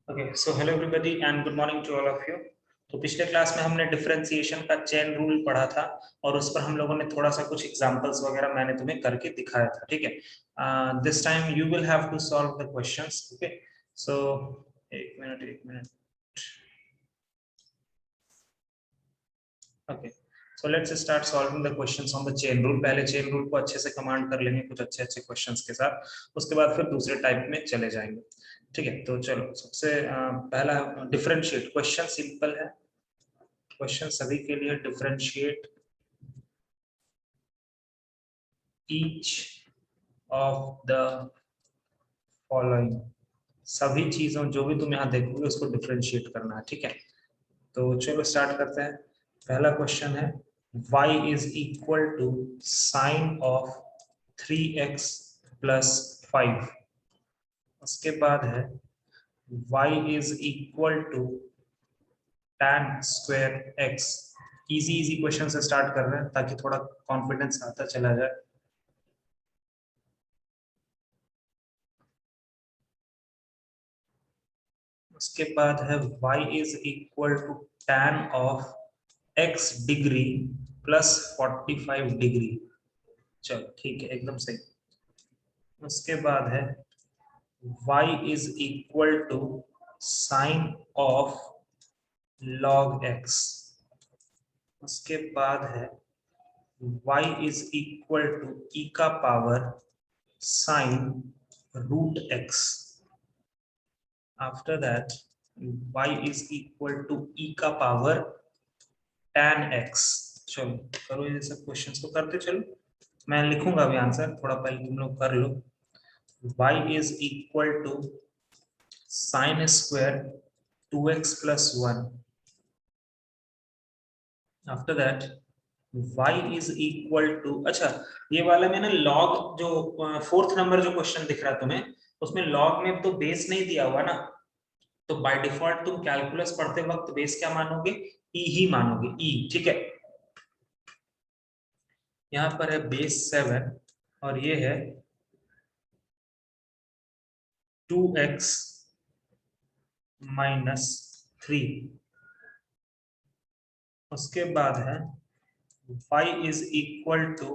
Okay so hello everybody and good morning to all of you. तो पिछले class में हमने डिफरेंशिएशन का चेन रूल पढ़ा था और उस पर हम लोगों ने थोड़ा सा कुछ एग्जांपल्स वगैरह मैंने तुम्हें करके दिखाया था। ठीक है, this time you will have to solve the questions. Okay so एक minute. Okay so let's start solving the questions on the chain rule. पहले चेन रूल को अच्छे से कमांड कर लेंगे कुछ अच्छे अच्छे क्वेश्चंस के साथ, उसके बाद फिर दूसरे टाइप में चले जाएंगे। ठीक है, तो चलो सबसे पहला डिफरेंशिएट। क्वेश्चन सिंपल है, क्वेश्चन सभी के लिए। Differentiate each of the following. सभी चीजों जो भी तुम यहाँ देखोगे उसको डिफरेंशिएट करना है। ठीक है, तो चलो स्टार्ट करते हैं। पहला क्वेश्चन है y is equal to sine of 3x plus 5। उसके बाद है y is equal to tan square x। Easy easy question से स्टार्ट कर रहे हैं ताकि थोड़ा कॉन्फिडेंस आता चला जाए। उसके बाद है y is equal to tan of x degree plus 45 degree. चलो ठीक है, एकदम सही। उसके बाद है y is equal to sine of log x। उसके बाद है y is equal to e का power sine root x। After that y is equal to e का पावर tan x। चलो करो ये सब क्वेश्चंस को करते चलो, मैं लिखूंगा अभी आंसर, थोड़ा पहले तुम लोग कर लो। y is equal to sine square 2x plus 1। After that y is equal to, अच्छा ये वाला में ना लॉग जो फोर्थ नंबर जो क्वेश्चन दिख रहा है तुम्हें, उसमें लॉग में तो बेस नहीं दिया हुआ ना, तो बाय डिफॉल्ट तुम कैलकुलस पढ़ते वक्त बेस क्या मानोगे? ई ही मानोगे, ई। ठीक है, यहाँ पर है बेस 7 और ये है 2x माइनस 3। उसके बाद है y is equal to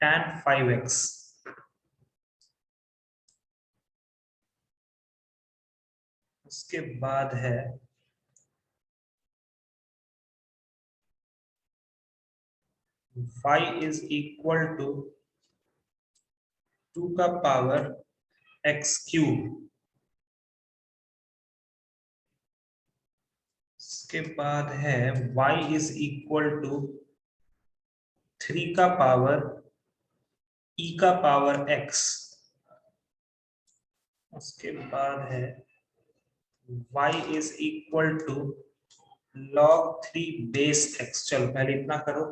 tan 5x। उसके बाद है y इज इक्वल टू 2 का पावर x क्यूब। उसके बाद है y इज इक्वल टू 3 का पावर e का पावर x। उसके बाद है y is equal to log 3 base x। चलो पहले इतना करो,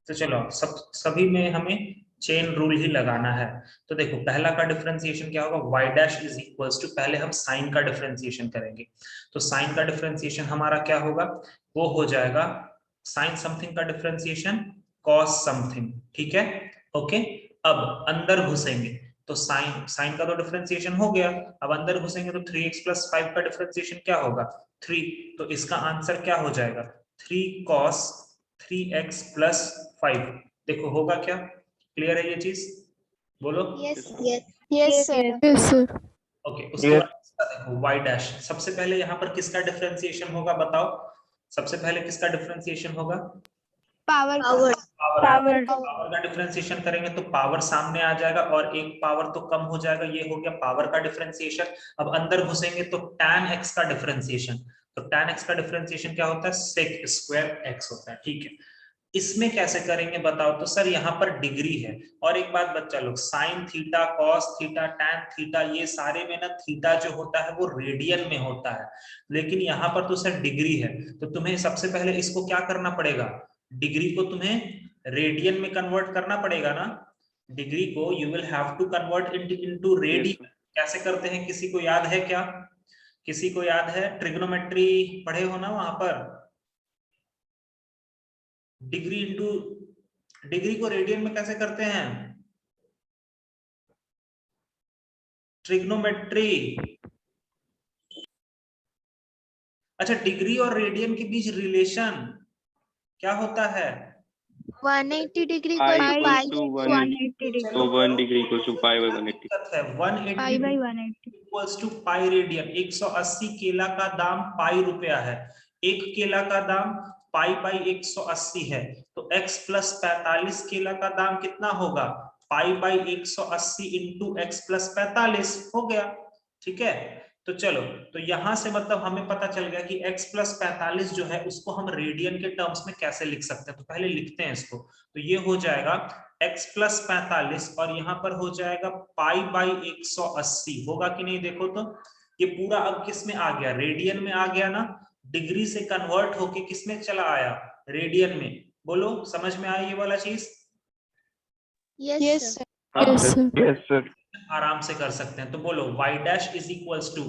तो चलो सभी में हमें चेन रूल ही लगाना है। तो देखो पहला का डिफरेंशिएशन क्या होगा, y dash is equals to, पहले हम साइन का डिफरेंशिएशन करेंगे। तो साइन का डिफरेंशिएशन हमारा क्या होगा, वो हो जाएगा साइन समथिंग का डिफरेंशिएशन कॉस समथिंग। ठीक है, ओके। अब अंदर घुसेंगे तो साइन साइन का तो डिफरेंशिएशन हो गया, अब अंदर घुसेंगे तो 3x प्लस 5 का डिफरेंशिएशन क्या होगा, 3। तो इसका आंसर क्या हो जाएगा, 3 cos 3x प्लस 5। देखो होगा क्या, क्लियर है ये चीज, बोलो। Yes yes sir. Sir. Okay, उसके बाद इसका देखो y डैश। सबसे पहले यहाँ पर किसका डिफरेंशिएशन होगा बताओ, सबसे पहले किसका डिफरेंशिएशन होगा, पावर पावर का डिफरेंशिएशन करेंगे तो पावर सामने आ जाएगा और एक पावर तो कम हो जाएगा, ये हो गया पावर का डिफरेंशिएशन। अब अंदर घुसेंगे तो tan x का डिफरेंशिएशन, तो tan x का डिफरेंशिएशन क्या होता है, sec स्क्वायर x होता है। ठीक है, इसमें कैसे करेंगे बताओ, तो सर यहाँ पर डिग्री है। और एक बात बच्चा लोग, sine theta cos theta tan theta ये सारे में ना थीटा जो होता है वो रेडियन में होता है, लेकिन यहाँ पर तो सर डिग्री है। तो तुम्हें सबसे पहले इसको क्या करना पड़ेगा, डिग्री को तुम्हें रेडियन में कन्वर्ट करना पड़ेगा ना। डिग्री को you will have to convert into radian. कैसे करते हैं, किसी को याद है क्या, किसी को याद है, ट्रिग्नोमेट्री पढ़े हो ना वहां पर, डिग्री इंटू, डिग्री को रेडियन में कैसे करते हैं, ट्रिग्नोमेट्री। अच्छा, डिग्री और रेडियन के बीच रिलेशन क्या होता है? 180 डिग्री I को equals to 180 degree. So 1 degree equals to pi by 180. दिक्कत है? 180 pi by 180 equals to pi radian. 180 केला का दाम पाई रुपया है, एक केला का दाम पाई बाई 180 है, तो x प्लस 45 केला का दाम कितना होगा? Pi by 180 into x plus 45 हो गया। ठीक है, तो चलो, तो यहां से मतलब हमें पता चल गया कि x प्लस 45 जो है उसको हम रेडियन के टर्म्स में कैसे लिख सकते हैं। तो पहले लिखते हैं इसको, तो ये हो जाएगा x प्लस 45 और यहाँ पर हो जाएगा पाई बाई 180, होगा कि नहीं? देखो तो ये पूरा अब किस में आ गया? रेडियन में आ गया ना, डिग्री से कन्वर्ट होके किस में चला आया? रेडियन में। बोलो, समझ में आई ये वाला चीज? Yes Yes sir. आराम से कर सकते हैं। तो बोलो y dash is equals to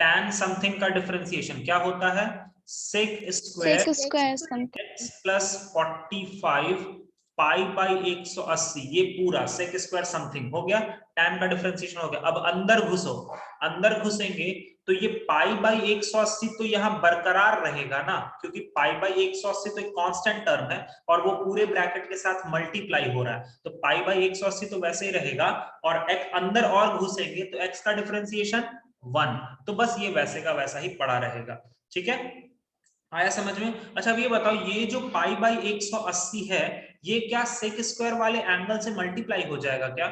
tan something का डिफरेंशिएशन क्या होता है? sec square x plus 45 pi by 180, ये पूरा sec स्क्वायर समथिंग हो गया, tan का डिफरेंशिएशन हो गया। अब अंदर घुसो, अंदर घुसेंगे तो ये पाई बाई 180 तो यहाँ बरकरार रहेगा ना, क्योंकि पाई बाई 180 तो एक कांस्टेंट टर्म है और वो पूरे ब्रैकेट के साथ मल्टीप्लाई हो रहा है, तो पाई बाई 180 तो वैसे ही रहेगा। और x अंदर और घुसेंगे तो x का डिफरेंशिएशन 1, तो बस ये वैसे का वैसा ही पड़ा रहेगा। ठीक है, आया समझ में? अच्छा, अब ये बताओ, ये जो पाई बाई 180 है ये क्या सेक स्क्वायर वाले एंगल से मल्टीप्लाई हो जाएगा क्या?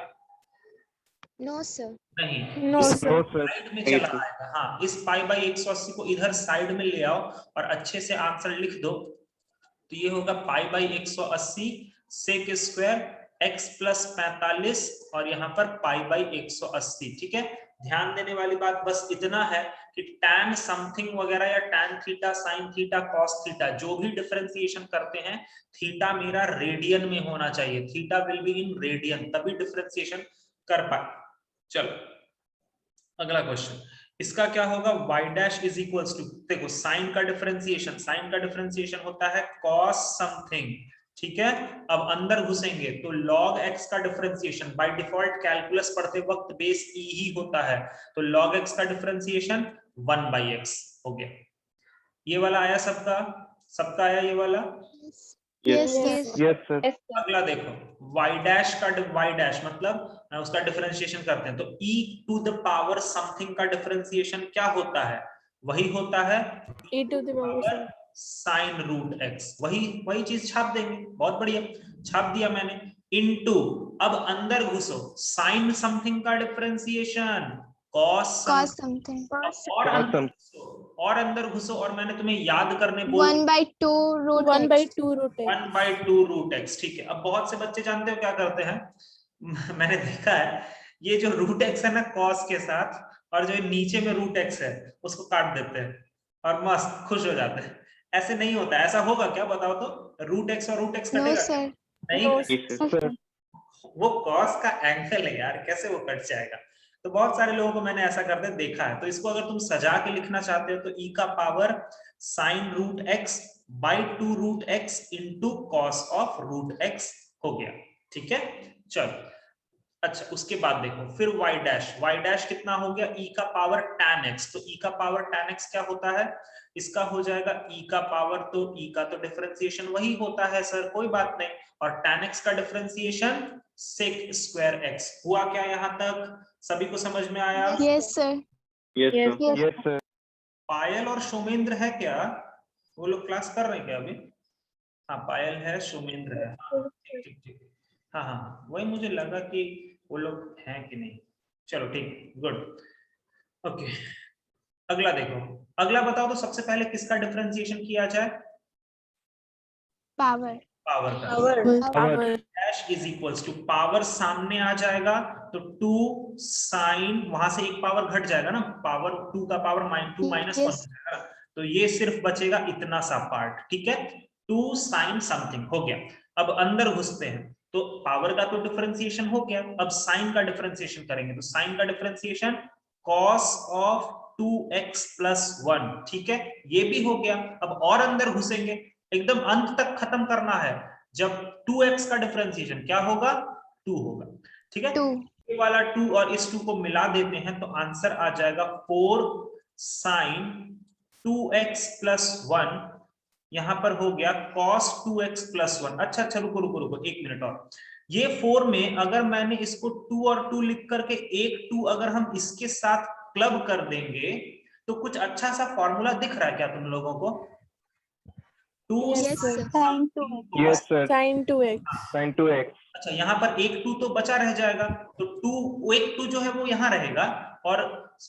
नो सर नहीं, नो इस सर साइड में चला आएगा। हाँ, इस पाई बाई 180 को इधर साइड में ले आओ और अच्छे से आंसर लिख दो, तो ये होगा pi by 180 sec square x plus 45 और यहाँ पर पाई बाई 180। ठीक है, ध्यान देने वाली बात बस इतना है कि tan समथिंग वगैरह या tan theta, sine theta, cos theta, जो भी डिफरेंशिएशन करते हैं, थीटा मेरा रेडियन में होना चाहिए, theta will be in radian, तभी डिफरेंशिएशन कर पाए। चलो अगला क्वेश्चन, इसका क्या होगा? y dash is equals to, देखो साइन का डिफरेंशिएशन, साइन का डिफरेंशिएशन होता है cos समथिंग। ठीक है, अब अंदर घुसेंगे तो log x का डिफरेंशिएशन, बाय डिफॉल्ट कैलकुलस पढ़ते वक्त बेस e ही होता है, तो log x का डिफरेंशिएशन 1 by x हो गया। ये वाला आया सबका? सबका आया ये वाला? Yes sir. अगला देखो, y डैश का, y डैश मतलब उसका डिफरेंशिएशन करते हैं, तो e to the power something का डिफरेंशिएशन क्या होता है? वही होता है e to the power sine root x, वही चीज छाप देंगे। बहुत बढ़िया, छाप दिया मैंने। इनटू, अब अंदर घुसो, साइन समथिंग का डिफरेंशिएशन cos समथिंग, और अंदर घुसो और मैंने तुम्हें याद करने बोला 1/2 रूट x। ठीक है, अब बहुत से बच्चे जानते हो क्या करते हैं, मैंने देखा है ये जो रूट x है ना cos के साथ, और जो नीचे में रूट x है उसको काट देते हैं और मस्त खुश हो जाते हैं। ऐसे नहीं होता, ऐसा होगा क्या बताओ तो? रूट x और रूट x कटेगा? नहीं, वो cos का एंगल है यार, कैसे वो कट जाएगा? तो बहुत सारे लोगों को मैंने ऐसा करते देखा है। तो इसको अगर तुम सजा के लिखना चाहते हो तो e का power sine root x by 2 root x into cos of root x हो गया। ठीक है, चलो अच्छा, उसके बाद देखो फिर y डैश कितना हो गया? e का पावर tan x, तो e का पावर tan x क्या होता है? इसका हो जाएगा e का पावर, तो e का तो डिफरेंशिएशन वही होता है सर, कोई बात नहीं, और tan x का डिफरेंशिएशन sec स्क्वायर x हुआ। क्या यहाँ तक सभी को समझ में आया? Yes sir Yes sir. पायल और सोमेंद्र है क्या? वो लोग क्लास कर रहे हैं क्या अभी? हाँ, पायल है, सोमेंद्र है, ठीक। हाँ हाँ, वही मुझे लगा कि वो लोग हैं कि नहीं। चलो ठीक, गुड, ओके। अगला देखो, अगला बताओ तो सबसे पहले किसका डिफरेंशिएशन किया जाए? Power power dash is equals to, power सामने आ जाएगा तो 2 साइन, वहां से एक पावर घट जाएगा ना, पावर 2 का पावर -2 -1 हो जाएगा, तो ये सिर्फ बचेगा इतना सा पार्ट। ठीक है, 2 साइन समथिंग हो गया। अब अंदर घुसते हैं तो पावर का तो डिफरेंशिएशन हो गया, अब साइन का डिफरेंशिएशन करेंगे तो साइन का डिफरेंशिएशन cos ऑफ 2x + 1। ठीक है, ये भी हो गया। अब और अंदर घुसेंगे, एकदम अंत तक खत्म करना है, जब 2x का डिफरेंशिएशन क्या होगा? 2 होगा। ठीक है, 2 ये वाला 2 और इस 2 को मिला देते हैं तो आंसर आ जाएगा 4 sin 2x + 1, यहां पर हो गया cos 2x + 1। अच्छा रुको रुको रुको 1 मिनट और। ये 4 में अगर मैंने इसको 2 और 2 लिख करके एक 2 अगर हम इसके साथ क्लब कर देंगे तो कुछ अच्छा सा फॉर्मूला दिख रहा है क्या तुम लोगों को? 2 Yes, sir. Sin 2x. Yes, sir. Sin 2x. Sin 2x. अच्छा, यहाँ पर एक 2 तो बचा रह जाएगा, तो 2 एक 2 जो है वो यहाँ रहेगा, और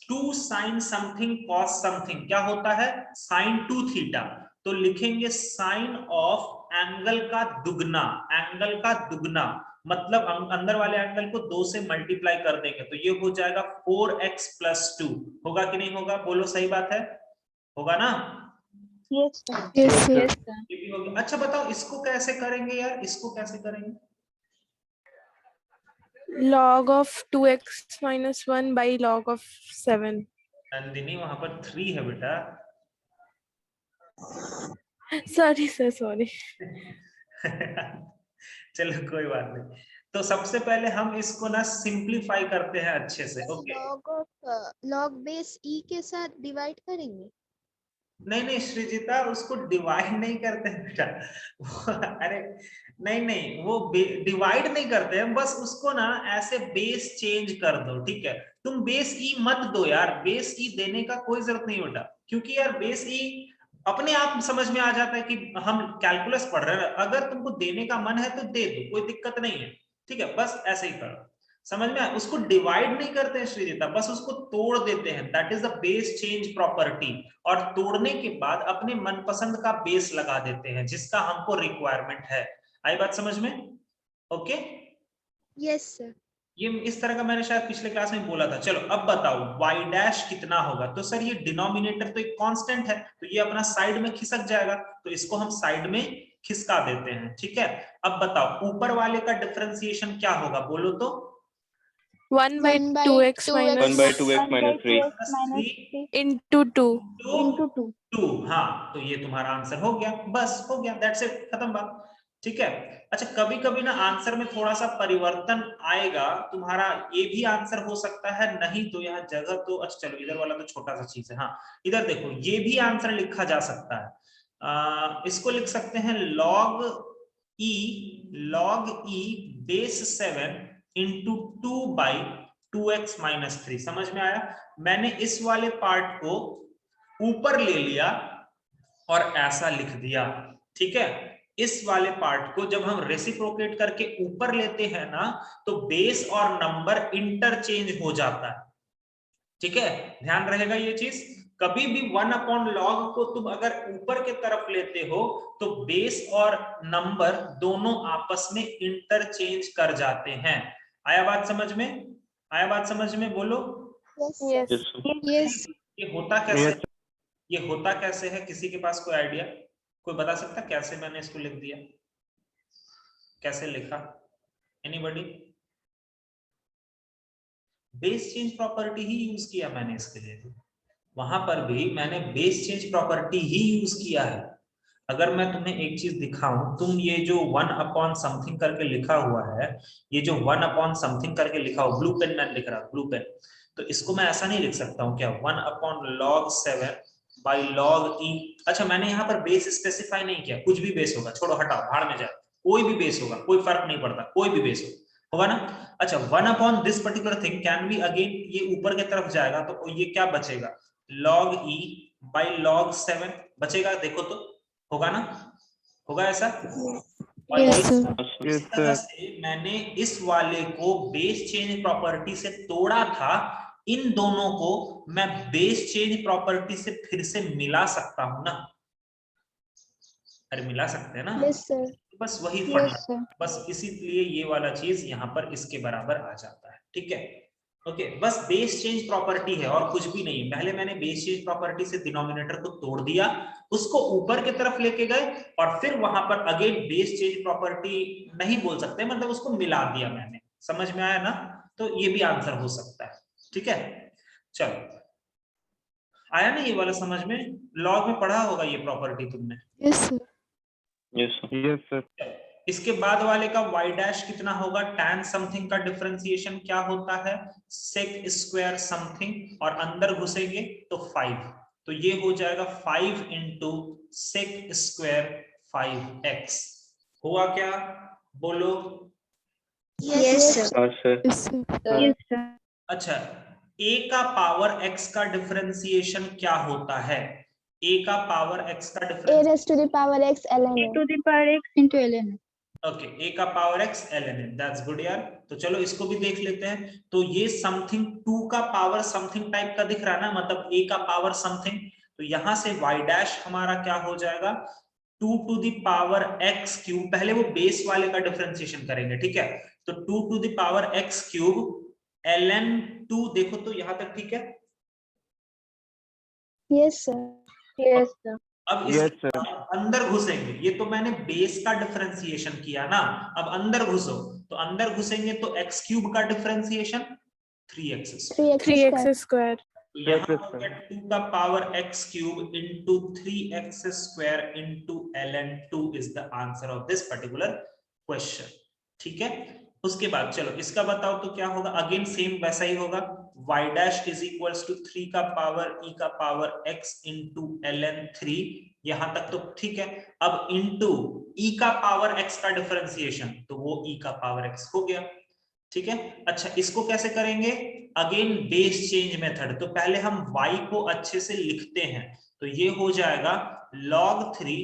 2 sin समथिंग cos समथिंग क्या होता है? sin 2 theta. तो लिखेंगे साइन ऑफ एंगल का दुगना, एंगल का दुगना मतलब अंदर वाले एंगल को 2 से मल्टीप्लाई कर देंगे तो ये हो जाएगा 4x + 2। होगा कि नहीं होगा? बोलो सही बात है, होगा ना? Yes, sir. Yes, sir. Yes, sir. ये भी हो गया। अच्छा बताओ इसको कैसे करेंगे यार, इसको कैसे करेंगे? Log of 2x - 1 by log of 7. Nandini वहां पर 3 है बेटा। Sorry, sir. Sorry. चलो कोई बात नहीं। तो सबसे पहले हम इसको ना सिंप्लीफाई करते हैं अच्छे से। ओके, log बेस e के साथ डिवाइड करेंगे। नहीं श्रीजिता, उसको डिवाइड नहीं करते हैं बेटा। अरे नहीं वो डिवाइड नहीं करते हैं, बस उसको ना ऐसे बेस चेंज कर दो, ठीक है? तुम बेस ई मत दो यार, बेस ई देने का कोई जरूरत नहीं बेटा, क्योंकि यार बेस ई अपने आप समझ में आ जाता है कि हम कैलकुलस पढ़ रहे हैं। अगर तुमको देने का मन है तो दे दो, कोई दिक्कत नहीं है, ठीक है? बस ऐसे ही करो, समझ में आया? उसको डिवाइड नहीं करते हैं श्रीजिता, बस उसको तोड़ देते हैं, that is the base change property. और तोड़ने के बाद अपने मनपसंद का बेस लगा देते हैं जिसका हमको रिक्वायरमेंट है। आई बात समझ में? Okay, yes sir. ये इस तरह का मैंने शायद पिछले क्लास में बोला था। चलो अब बताओ y' कितना होगा? तो सर ये डिनोमिनेटर तो एक कांस्टेंट है, तो ये अपना साइड में खिसक जाएगा, तो इसको हम साइड में खिसका देते हैं, ठीक है? अब बताओ ऊपर वाले का डिफरेंशिएशन क्या होगा, बोलो तो? 1 by 2x - 1 by 2x - 3 into 2. into 2। हाँ, तो ये तुम्हारा आंसर हो गया, बस हो गया, दैट्स इट, खत्म बात, ठीक है? अच्छा, कभी कभी ना आंसर में थोड़ा सा परिवर्तन आएगा, तुम्हारा ये भी आंसर हो सकता है, नहीं तो यहाँ जगह तो अच्छा चलो इधर वाला तो छोटा सा चीज है। हाँ, इधर देखो, ये भी आंसर लिखा जा सकता है। इसको लिख सकते हैं log e base 7 into 2 by 2x - 3। समझ में आया? मैंने इस वाले पार्ट को ऊपर ले लिया और ऐसा लिख दिया, ठीक है? इस वाले पार्ट को जब हम रेसिप्रोकेट करके ऊपर लेते हैं ना, तो बेस और नंबर इंटरचेंज हो जाता है, ठीक है? ध्यान रहेगा ये चीज। कभी भी 1/log को तुम अगर ऊपर के तरफ लेते हो तो बेस और नंबर दोनों आपस में इंटरचेंज कर जाते हैं। आया बात समझ में? आया बात समझ में? बोलो। Yes. यस। ये होता कैसे? ये होता कैसे है? किसी के पास कोई आइडिया? कोई बता सकता कैसे मैंने इसको लिख दिया, कैसे लिखा? एनीबॉडी? बेस चेंज प्रॉपर्टी ही यूज किया मैंने इसके लिए, वहां पर भी मैंने बेस चेंज प्रॉपर्टी ही यूज किया है। अगर मैं तुम्हें एक चीज दिखाऊं, तुम ये जो 1/something करके लिखा हुआ है, ये जो 1/something करके लिखा हुआ, ब्लू पेन मैंने लिख रहा, ब्लू पेन, तो इसको मैं ऐसा नहीं लिख सकता हूँ क्या? 1/log 7 by log e। अच्छा, मैंने यहाँ पर बेस स्पेसिफाई नहीं किया, कुछ भी बेस होगा, छोड़ो हटाओ, भाड़ में जाओ, कोई भी बेस होगा, कोई फर्क नहीं पड़ता, कोई भी बेस होगा ना? अच्छा, 1/this particular thing can be again, ये ऊपर की तरफ जाएगा तो ये क्या बचेगा? log e by log 7 बचेगा, देखो तो, होगा ना? होगा ऐसा? और इस तरह से मैंने इस वाले को बेस चेंज प्रॉपर्टी से तोड़ा था, इन दोनों को मैं बेस चेंज प्रॉपर्टी से फिर से मिला सकता हूं ना? अरे मिला सकते हैं ना? Yes sir. बस वही पढ़ना, बस इसीलिए ये वाला चीज यहाँ पर इसके बराबर आ जाता है, ठीक है? ओके, बस बेस चेंज प्रॉपर्टी है और कुछ भी नहीं। पहले मैंने बेस चेंज प्रॉपर्टी से डिनोमिनेटर को तोड़ दिया, उसको ऊपर की तरफ लेके गए और फिर वहां पर अगेन बेस चेंज प्रॉपर्टी नहीं बोल सकते, मतलब उसको मिला दिया मैंने। समझ में आया ना? तो ये भी आंसर हो सकता है, ठीक है? चलो, आया ना ये वाला समझ में? लॉग में पढ़ा होगा ये प्रॉपर्टी तुमने। Yes sir. Yes, sir. Yes, sir. इसके बाद वाले का y डैश कितना होगा, tan समथिंग का डिफरेंशिएशन क्या होता है, sec स्क्वायर समथिंग, और अंदर घुसेंगे तो 5, तो ये हो जाएगा 5 इंटू sec स्क्वायर 5x। हुआ क्या, बोलो। Yes, sir. हाँ सर। Yes, sir. अच्छा, a का पावर x का डिफरेंशिएशन क्या होता है, a का पावर x का A differentiation, raised to the power x ln to the power x into ln। Okay, a का power x ln, that's good यार। तो चलो इसको भी देख लेते हैं। तो ये समथिंग 2 का पावर समथिंग टाइप का दिख रहा है ना, मतलब a का पावर समथिंग, तो यहां से y डैश हमारा क्या हो जाएगा, 2 to the power x cube, पहले वो बेस वाले का डिफरेंशिएशन करेंगे, ठीक है। तो 2 to the power x cube ln 2, देखो तो यहां तक ठीक है। yes sir Yes, sir। अब Yes, इसके sir. अंदर घुसेंगे, ये तो मैंने बेस का डिफरेंशिएशन किया ना, अब अंदर घुसो, तो अंदर घुसेंगे तो x क्यूब का differentiation 3x square, 3x 3x square. तो यहाँ हो गया 2 का power x cube into 3x square into ln 2 is the answer of this particular question, ठीक है। उसके बाद चलो इसका बताओ तो क्या होगा, अगेन सेम वैसा ही होगा, y dash is equals to 3 का पावर e का पावर x इंटू ln 3, यहां तक तो ठीक है। अब इंटू e का पावर x का डिफरेंशिएशन, तो वो e का पावर x हो गया, ठीक है। अच्छा, इसको कैसे करेंगे, अगेन बेस चेंज मेथड, तो पहले हम y को अच्छे से लिखते हैं, तो ये हो जाएगा log 3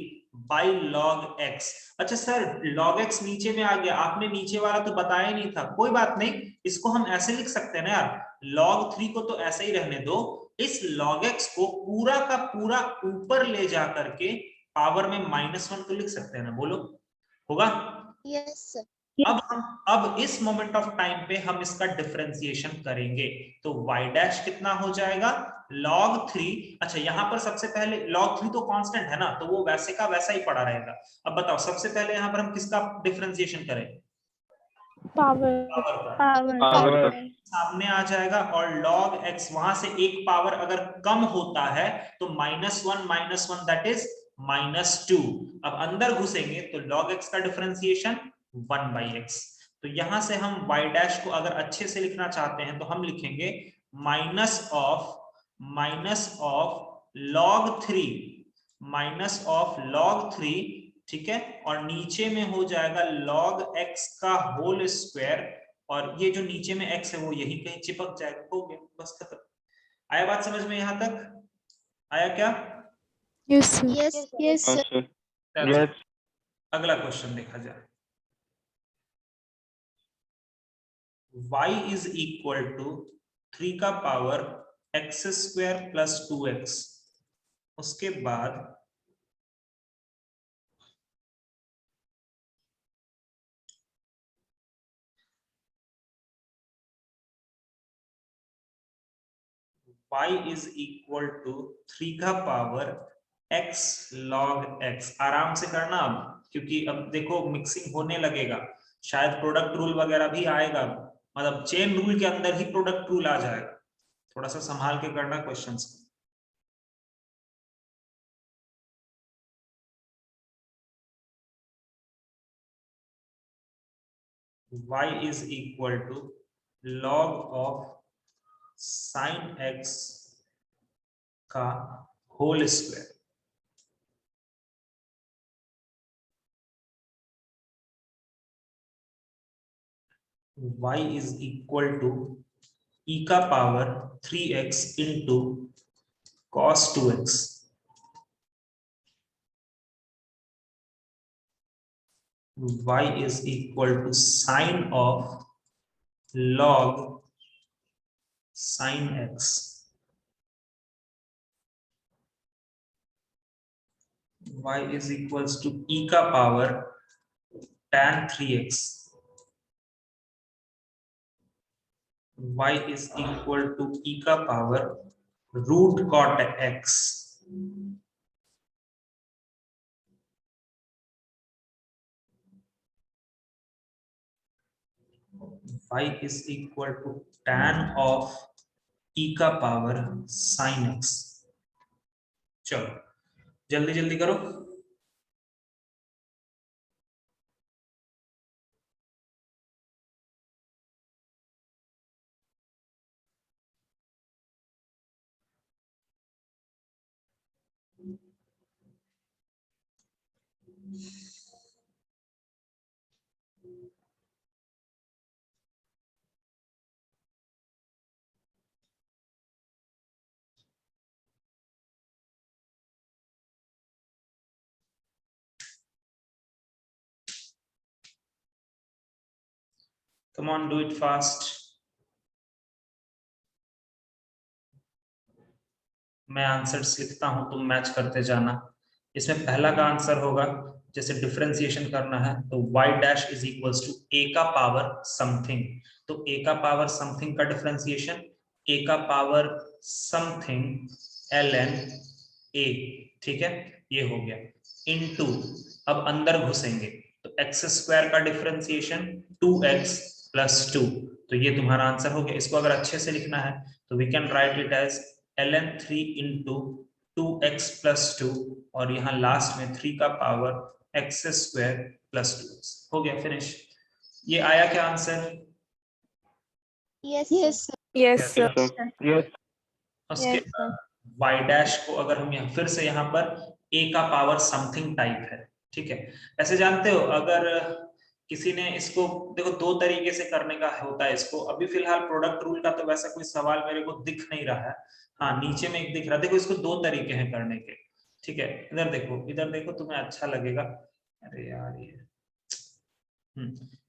बाई log x। अच्छा सर, log x नीचे में आ गया, आपने नीचे वाला तो बताया नहीं था, कोई बात नहीं, इसको हम ऐसे लिख सकते हैं ना यार, log 3 को तो ऐसे ही रहने दो, इस log x को पूरा का पूरा ऊपर ले जा करके पावर में -1 तो लिख सकते हैं ना, बोलो होगा। Yes, sir. अब इस मोमेंट ऑफ टाइम पे हम इसका डिफरेंशिएशन करेंगे, तो y डैश कितना हो जाएगा log 3। अच्छा, यहाँ पर सबसे पहले log 3 तो कांस्टेंट है ना, तो वो वैसे का वैसा ही पड़ा रहेगा। अब बताओ सबसे पहले यहाँ पर हम किसका डिफरेंशिएशन करें, Power. पावर का, Power। सामने आ जाएगा, और log x वहां से एक पावर अगर कम होता है तो -1 दैट इज -2। अब अंदर घुसेंगे तो log x का डिफरेंशिएशन 1/x, तो यहां से हम y डैश को अगर अच्छे से लिखना चाहते हैं तो हम लिखेंगे माइनस ऑफ log 3, ठीक है, और नीचे में हो जाएगा log x का होल स्क्वायर, और ये जो नीचे में x है वो यही कहीं चिपक जाएगा, हो गया, बस खत्म। आया बात समझ में, यहां तक आया क्या, Yes, sir. Yes, yes हाँ sir सर। चलो, Yes. अगला क्वेश्चन देखा जाए। y इज इक्वल टू 3 का power x square plus 2x, उसके बाद y इज इक्वल टू 3 का पावर x log x, आराम से करना अब, क्योंकि अब देखो मिक्सिंग होने लगेगा, शायद प्रोडक्ट रूल वगैरह भी आएगा, मतलब चेन रूल के अंदर ही प्रोडक्ट रूल आ जाएगा, थोड़ा सा संभाल के करना questions. y is equal to log of sin x का whole square, y is equal to e का power 3x into cos 2x, y is equal to sin of log sin x, y is equals to e का power tan 3x, y is equal to e का power root cot x, y is equal to tan of e का power sin x। चलो जल्दी जल्दी करो। Come on, do it fast. मैं answers लिखता हूं, तुम मैच करते जाना। इसमें पहला का आंसर होगा, जैसे डिफरेंशिएशन करना है तो y dash is equals to a का पावर समथिंग। तो a का पावर समथिंग का डिफरेंशिएशन a का पावर समथिंग ln a, ठीक है, ये हो गया, इनटू, अब अंदर घुसेंगे तो x स्क्वायर का डिफरेंशिएशन 2x प्लस 2। तो ये तुम्हारा आंसर हो गया। इसको अगर अच्छे से लिखना है तो we can write it as ln 3 into 2x plus 2, और यहाँ लास्ट में 3 का power x square plus 2x हो गया, फिनिश। ये आया क्या answer? Yes, yes, sir. Yes, sir. Yes, sir. Yes. उसके y डैश को अगर हम यहाँ फिर से यहाँ पर a का पावर समथिंग टाइप है, ठीक है। ऐसे जानते हो, अगर किसी ने इसको, देखो दो तरीके से करने का होता है इसको। अभी फिलहाल प्रोडक्ट रूल का तो वैसा कोई सवाल मेरे को दिख नहीं रहा है, हाँ नीचे में एक दिख रहा है। देखो इसको दो तरीके हैं करने के, ठीक है। इधर देखो, इधर देखो, तुम्हें अच्छा लगेगा। अरे यार ये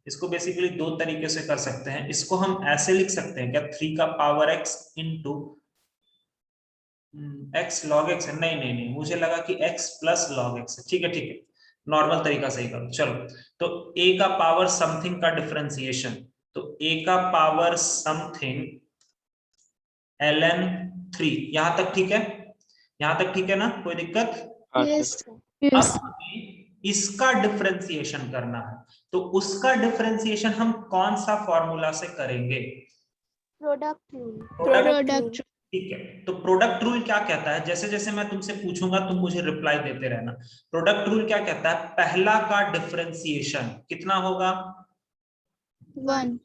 इसको बेसिकली दो तरीके से कर सकते हैं। इसको हम ऐसे लिख सकते हैं क्या, 3 का power x into x log x है। नहीं नहीं नहीं, मुझे लगा कि x प्लस log x है। ठीक है ठीक है, नॉर्मल तरीका से ही करो। चलो, तो a का पावर समथिंग का डिफरेंशिएशन, तो a का पावर समथिंग ln 3, यहां तक ठीक है? यहां तक ठीक है ना, कोई दिक्कत? Yes, sir. Yes. अब हमें इसका डिफरेंशिएशन करना है, तो उसका डिफरेंशिएशन हम कौन सा फॉर्मूला से करेंगे? Product rule. Product. ठीक है, तो प्रोडक्ट रूल क्या कहता है? जैसे जैसे मैं तुमसे पूछूंगा तुम मुझे रिप्लाई देते रहना। प्रोडक्ट रूल क्या कहता है? पहला का डिफरेंशिएशन कितना होगा? 1.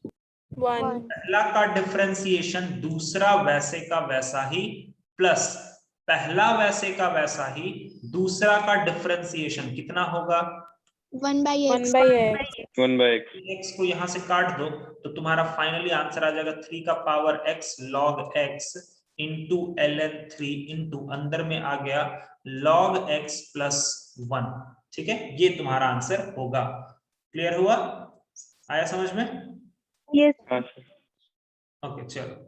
पहला का डिफरेंशिएशन दूसरा वैसे का वैसा ही, प्लस पहला वैसे का वैसा ही दूसरा का डिफरेंशिएशन कितना होगा? 1 by x. 1 by x. 1 by x. x को यहां से काट दो तो तुम्हारा फाइनली आंसर आ जाएगा 3 का power x log x into ln 3 into अंदर में आ गया log x प्लस 1। ठीक है, ये तुम्हारा आंसर होगा। क्लियर हुआ? आया समझ में? Yes. हाँ sir. ओके चलो,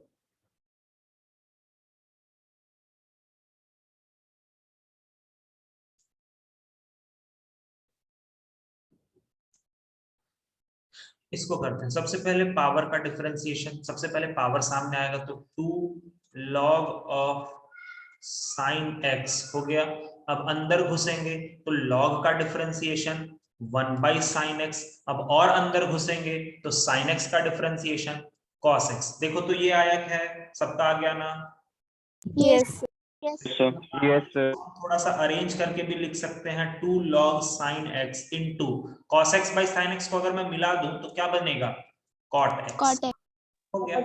इसको करते हैं। सबसे पहले पावर का डिफरेंशिएशन, सबसे पहले पावर सामने आएगा तो 2 log ऑफ साइन x हो गया। अब अंदर घुसेंगे तो log का डिफरेंशिएशन 1 बाई साइन x। अब और अंदर घुसेंगे तो साइन x का डिफरेंशिएशन cos x। देखो तो ये आया क्या है, सबका आ गया ना? Yes. Yes. Yes sir. Yes sir. थोड़ा सा अरेंज करके भी लिख सकते हैं, 2 log sin x into cos x by sin x को अगर मैं मिला दूं तो क्या बनेगा? cot x। Cot x. हो गया,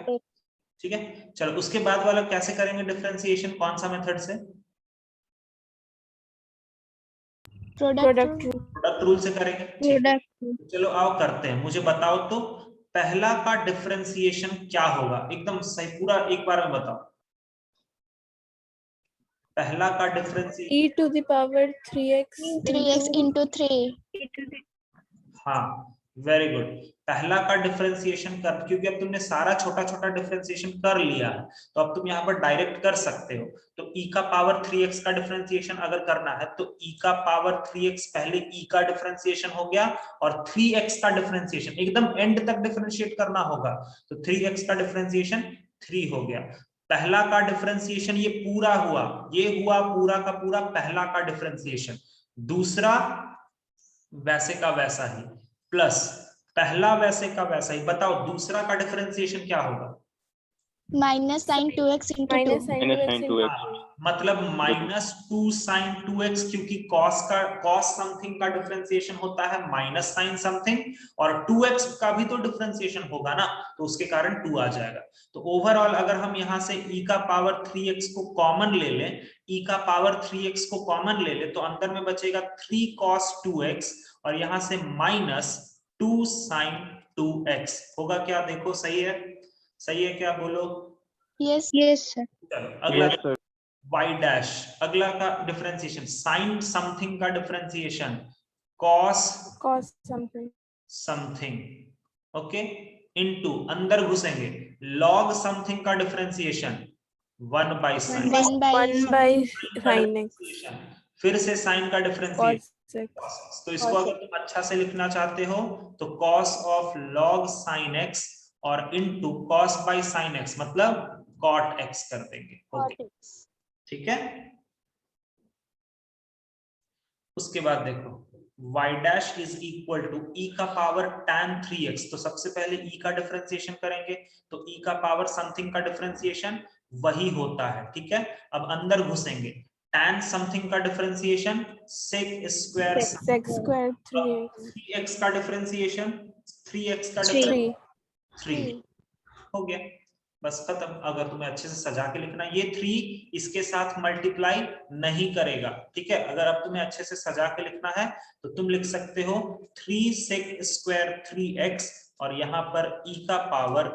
ठीक है। चलो उसके बाद वाला कैसे करेंगे डिफरेंशिएशन, कौन सा मेथड से? Product rule. प्रोडक्ट रूल से करेंगे। ठीक है, Product. चलो आओ करते हैं। मुझे बताओ तो पहला का डिफरेंशिएशन क्या होगा? एकदम सही, पूरा एक बार में बताओ। पहला का differentiation, E to the power 3x. 3x into 3. हाँ वेरी गुड। पहला का डिफरेंशिएशन कर, क्योंकि अब तुमने सारा छोटा छोटा डिफरेंशिएशन कर लिया है तो अब तुम यहाँ पर डायरेक्ट कर सकते हो। तो e का पावर 3x का डिफरेंशिएशन अगर करना है तो e का पावर 3x पहले e का डिफरेंशिएशन हो गया, और 3x का डिफरेंशिएशन एकदम एंड तक डिफरेंशिएट करना होगा तो 3x का डिफरेंशिएशन 3 हो गया। पहला का डिफरेंशिएशन ये पूरा हुआ, ये हुआ पूरा का पूरा पहला का डिफरेंशिएशन। दूसरा वैसे का वैसा ही, प्लस पहला वैसे का वैसा ही। बताओ दूसरा का डिफरेंशिएशन क्या होगा? minus sin 2x into 2. minus sin Minus 2x sin into 2x. मतलब माइनस 2 साइन 2x, क्योंकि कॉस समथिंग का डिफरेंशिएशन होता है माइनस साइन समथिंग, और 2x का भी तो डिफरेंशिएशन होगा ना, तो उसके कारण 2 आ जाएगा। तो ओवरऑल अगर हम यहाँ से e का पावर 3x को कॉमन ले लें, e का पावर 3x को कॉमन ले लें, तो अंदर में बचेगा 3 cos 2x और यहाँ से माइनस 2 साइन 2x होगा क्या? देखो सही है, सही है क्या? बोलो। Yes. Yes, sir. चलो अगला Yes, sir. y डैश, अगला का डिफरेंशिएशन साइन समथिंग का differentiation cos cos something something, okay, into अंदर घुसेंगे log समथिंग का differentiation 1 by sine, 1 by 1 by sin x फिर से साइन का डिफरेंशिएशन cos x। तो इसको अगर तुम अच्छा से लिखना चाहते हो तो cos of log sin x और into cos by sin x मतलब cot x कर देंगे, ओके, ठीक है। उसके बाद देखो y dash is equal to e का पावर tan 3x, तो सबसे पहले e का डिफरेंशिएशन करेंगे, तो e का पावर समथिंग का डिफरेंशिएशन वही होता है, ठीक है। अब अंदर घुसेंगे, tan समथिंग का differentiation sec square sec square 3x 3x का डिफरेंशिएशन 3x का 3 3 हो गया, बस खत्म। अगर तुम्हें अच्छे से सजा के लिखना, ये 3 इसके साथ मल्टीप्लाई नहीं करेगा, ठीक है। अगर अब तुम्हें अच्छे से सजा के लिखना है तो तुम लिख सकते हो 3 sec स्क्वायर 3x और यहाँ पर e का पावर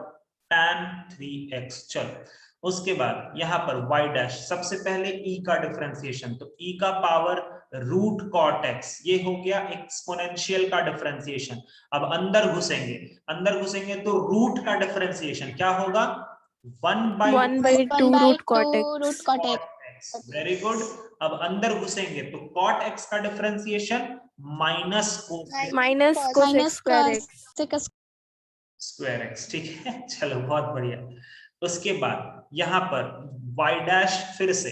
tan 3x। चलो उसके बाद यहाँ पर y डैश, सबसे पहले e का डिफरेंशिएशन, तो e का पावर रूट cot x, ये हो गया एक्सपोनेंशियल का डिफरेंशिएशन। अब अंदर घुसेंगे तो रूट का डिफरेंशिएशन क्या होगा? 1 by 2 root cot x। Very good. अब अंदर घुसेंगे तो cot x का differentiation minus cos square x, ठीक है। चलो बहुत बढ़िया। उसके बाद यहाँ पर y डैश, फिर से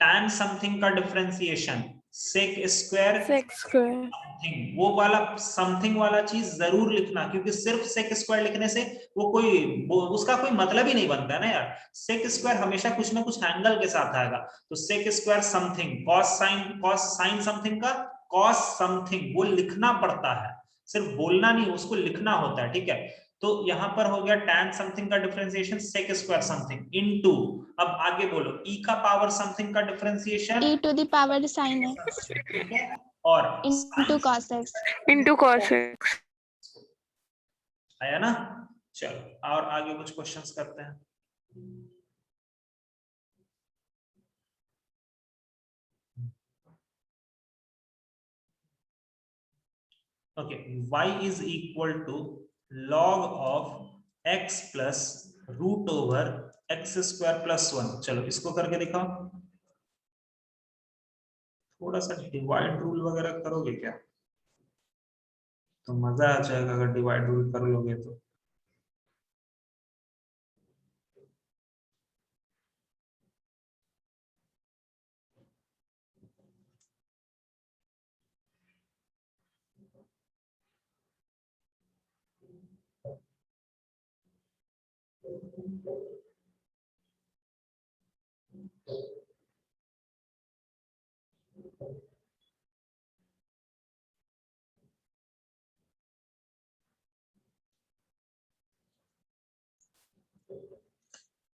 tan समथिंग का डिफरेंशिएशन sec स्क्वायर समथिंग, वो वाला समथिंग वाला चीज जरूर लिखना, क्योंकि सिर्फ sec स्क्वायर लिखने से उसका कोई मतलब ही नहीं बनता ना यार। sec स्क्वायर हमेशा कुछ ना कुछ एंगल के साथ आएगा, तो sec square something cos sine something का cos समथिंग वो लिखना पड़ता है, सिर्फ बोलना नहीं, उसको लिखना होता है, ठीक है। तो यहां पर हो गया tan समथिंग का differentiation sec square something into, अब आगे बोलो e का पावर समथिंग का differentiation e to the power sin x और into cos x into cos x। आया ना। चलो और आगे कुछ क्वेश्चंस करते हैं। Okay, y is equal to log of x plus root over x square plus 1। चलो इसको करके दिखाओ। थोड़ा सा डिवाइड रूल वगैरह करोगे क्या? तो मजा आ जाएगा अगर डिवाइड रूल कर लोगे तो।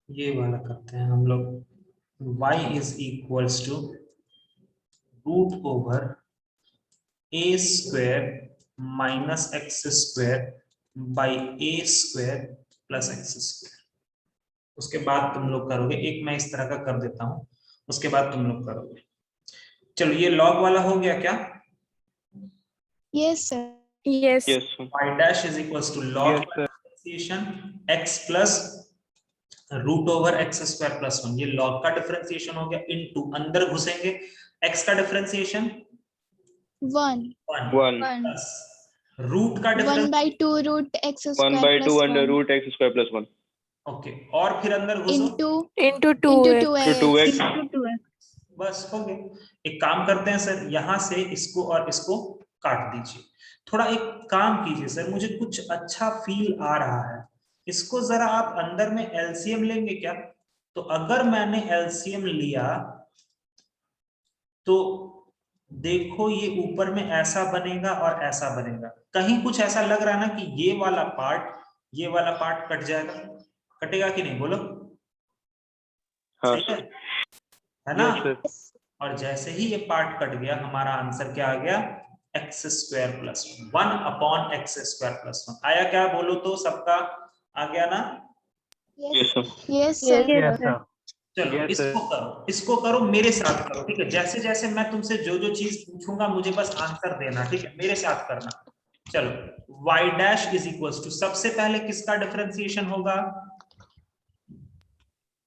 ये वाला करते हैं हम लोग। y is equals to root over a square minus x square by a square plus x square. उसके बाद तुम लोग करोगे, एक मैं इस तरह का कर देता हूं, उसके बाद तुम लोग करोगे। चलो ये log वाला हो गया क्या? yes sir Yes, sir. y dash is equals to log Yes, sir. Differentiation x plus root over x square plus 1, ये log का डिफरेंशिएशन हो गया इनटू अंदर घुसेंगे x का डिफरेंशिएशन 1 1 प्लस रूट का 1 by 2 root x 1 square by 2 plus under 1 root x square plus 1 okay, और फिर अंदर घुसो into into 2x 2x 2x। बस हो गया। एक काम करते हैं सर, यहां से इसको और इसको काट दीजिए। थोड़ा एक काम कीजिए सर, मुझे कुछ अच्छा फील आ रहा है इसको जरा आप अंदर में एलसीएम लेंगे क्या? तो अगर मैंने एलसीएम लिया तो देखो ये ऊपर में ऐसा बनेगा और ऐसा बनेगा। कहीं कुछ ऐसा लग रहा है ना कि ये वाला पार्ट कट जाएगा, कटेगा कि नहीं बोलो? हाँ सही सर। है ना? Yes sir. और जैसे ही ये पार्ट कट गया हमारा आंसर क्या आ गया? एक्स स्क्वायर प्लस 1/x² + 1 आया क्या? बोलो तो सबका आ गया ना? Yes sir. Yes, sir. Yes, sir. चलो Yes, sir. इसको करो मेरे साथ करो, ठीक है? जैसे जैसे मैं तुमसे जो जो चीज पूछूंगा मुझे बस आंसर देना, ठीक है? मेरे साथ करना। चलो y' सबसे पहले किसका डिफरेंशिएशन होगा?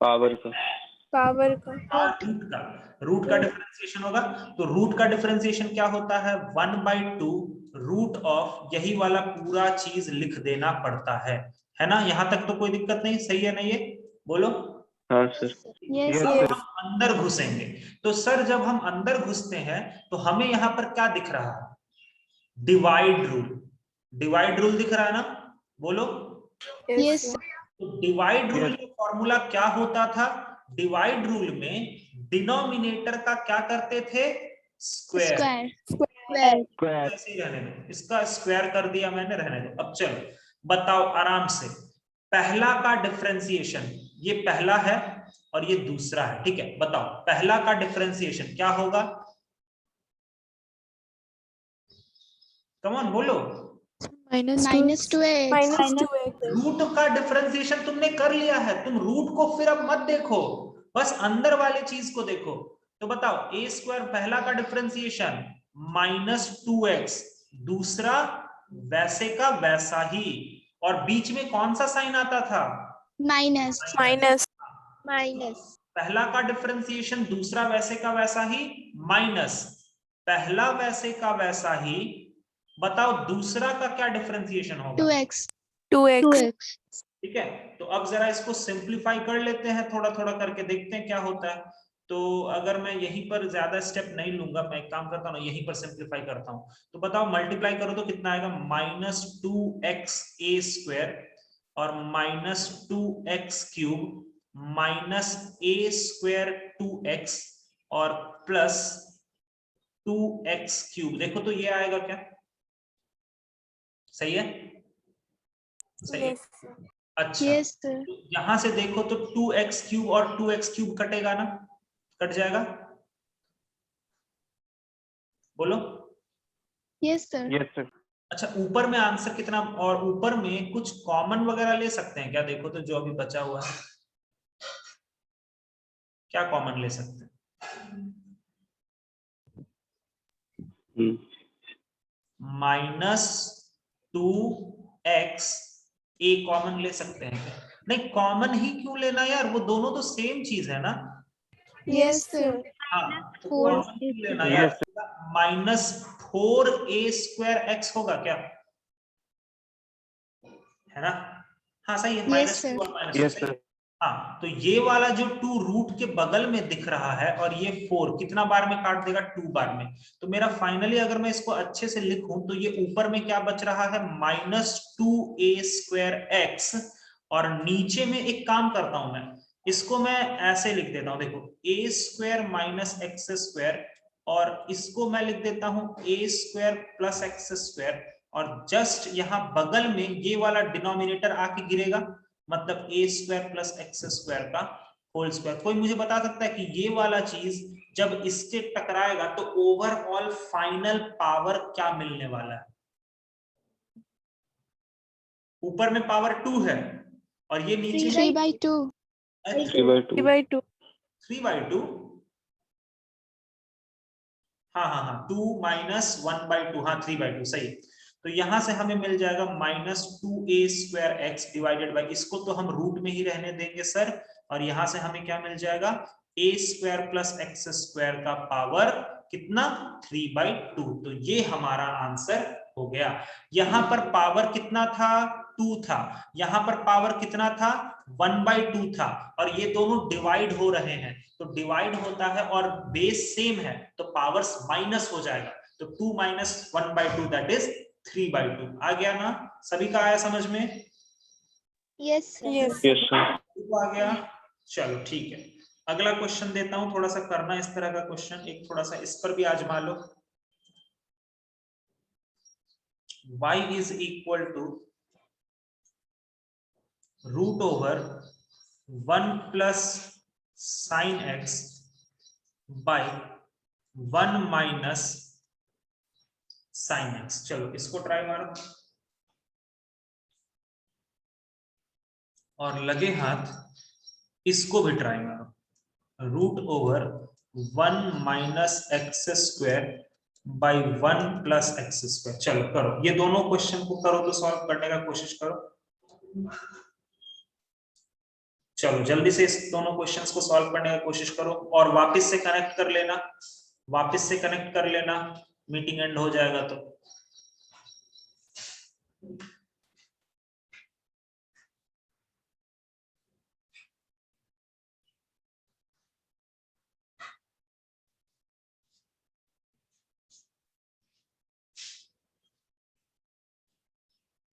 पावर का। पावर का। रूट का डिफरेंशिएशन होगा। तो रूट का डिफरेंशिएशन क्या होता है? 1/2 रूट ऑफ, यही वाला पूरा चीज लिख देना पड़ता है ना? यहां तक तो कोई दिक्कत नहीं, सही है ना ये? बोलो। हाँ सर। Yes, Yes, अब sir. हम अंदर घुसेंगे तो सर जब हम अंदर घुसते हैं तो हमें यहां पर क्या दिख रहा है? डिवाइड रूल दिख रहा है ना? बोलो। yes, sir. तो डिवाइड रूल का फॉर्मूला क्या होता था? डिवाइड रूल में डिनोमिनेटर का क्या करते थे? स्क्वायर। Square. ऐसे ही रहने दो, इसका स्क्वायर कर दिया मैंने, रहने दो। अब चलो बताओ आराम से, पहला का डिफरेंशिएशन, ये पहला है और ये दूसरा है, ठीक है? बताओ पहला का डिफरेंशिएशन क्या होगा? कम ऑन बोलो। -2x. रूट का डिफरेंशिएशन तुमने कर लिया है, तुम रूट को फिर अब मत देखो, बस अंदर वाले चीज को देखो। तो बताओ a² पहला का डिफरेंशिएशन -2x, दूसरा वैसे का वैसा ही, और बीच में कौन सा साइन आता था? Minus. पहला का डिफरेंशिएशन दूसरा वैसे का वैसा ही माइनस पहला वैसे का वैसा ही। बताओ दूसरा का क्या डिफरेंशिएशन होगा? 2x। ठीक है, तो अब जरा इसको सिंप्लीफाई कर लेते हैं, थोड़ा थोड़ा करके देखते हैं क्या होता है। तो अगर मैं यहीं पर ज्यादा स्टेप नहीं लूंगा, मैं एक काम करता हूँ यहीं पर सिंप्लीफाई करता हूँ। तो बताओ मल्टीप्लाई करो तो कितना आएगा? -2xa² और -2x³ -a² 2x और प्लस 2x³। देखो तो ये आएगा क्या? सही है? सही है। अच्छा Yes, sir. यहां से देखो तो 2x³ और 2x³ कटेगा ना? कट जाएगा? बोलो। Yes, sir. Yes, sir. अच्छा ऊपर में आंसर कितना, और ऊपर में कुछ कॉमन वगैरह ले सकते हैं क्या? देखो तो जो अभी बचा हुआ है क्या कॉमन ले सकते हैं? -2x a कॉमन ले सकते हैं क्या? नहीं कॉमन ही क्यों लेना यार, वो दोनों तो सेम चीज है ना। Yes, sir. हाँ तो 4 कॉमन क्यों लेना यार? -4a² होगा क्या? है ना? हाँ सही है, Yes, -2 और -2 Yes, सही है। sir. हाँ तो ये वाला जो 2 रूट के बगल में दिख रहा है और ये 4 कितना बार में काट देगा? 2 बार में। तो मेरा फाइनली अगर मैं इसको अच्छे से लिखूं तो ये ऊपर में क्या बच रहा है? -2a²x, और नीचे में एक काम करता हूं मैं, इसको मैं ऐसे लिख देता हूं, देखो a² - x², और इसको मैं लिख देता हूं a² + x², और जस्ट यहाँ बगल में ये वाला डिनोमिनेटर आके गिरेगा, मतलब a² + x² का होल स्क्वायर। कोई मुझे बता सकता है कि ये वाला चीज जब इससे टकराएगा तो ओवरऑल फाइनल पावर क्या मिलने वाला है? ऊपर में पावर 2 है और ये नीचे 3/2. 3/2. 3/2। हाँ 2 - 1/2, हाँ 3/2 सही। तो यहां से हमें मिल जाएगा -2a²x डिवाइडेड बाय, इसको तो हम रूट में ही रहने देंगे सर, और यहां से हमें क्या मिल जाएगा? a² + x² का पावर कितना? 3/2। तो ये हमारा आंसर हो गया। यहां पर पावर कितना था? 2 था। यहां पर पावर कितना था? 1/2 था, और ये दोनों डिवाइड हो रहे हैं, तो डिवाइड होता है और बेस सेम है तो पावर्स माइनस हो जाएगा, तो 2 - 1/2 दैट इज 3/2। आ गया ना? सभी का आया समझ में? Yes, sir. Yes. Yes, sir. आ गया, चलो ठीक है। अगला क्वेश्चन देता हूं, थोड़ा सा करना इस तरह का क्वेश्चन, एक थोड़ा सा इस पर भी आजमा लो। y is equal to root over 1 plus sine x by 1 minus sine x. चलो इसको ट्राई मारो और लगे हाथ इसको भी ट्राई मारो। Root over 1 minus x square by 1 plus x square. चलो करो, ये दोनों क्वेश्चन को करो तो सॉल्व करने का कोशिश करो। चलो जल्दी से इस दोनों क्वेश्चंस को सॉल्व करने का कोशिश करो और वापस से कनेक्ट कर लेना, वापस से कनेक्ट कर लेना, मीटिंग एंड हो जाएगा तो।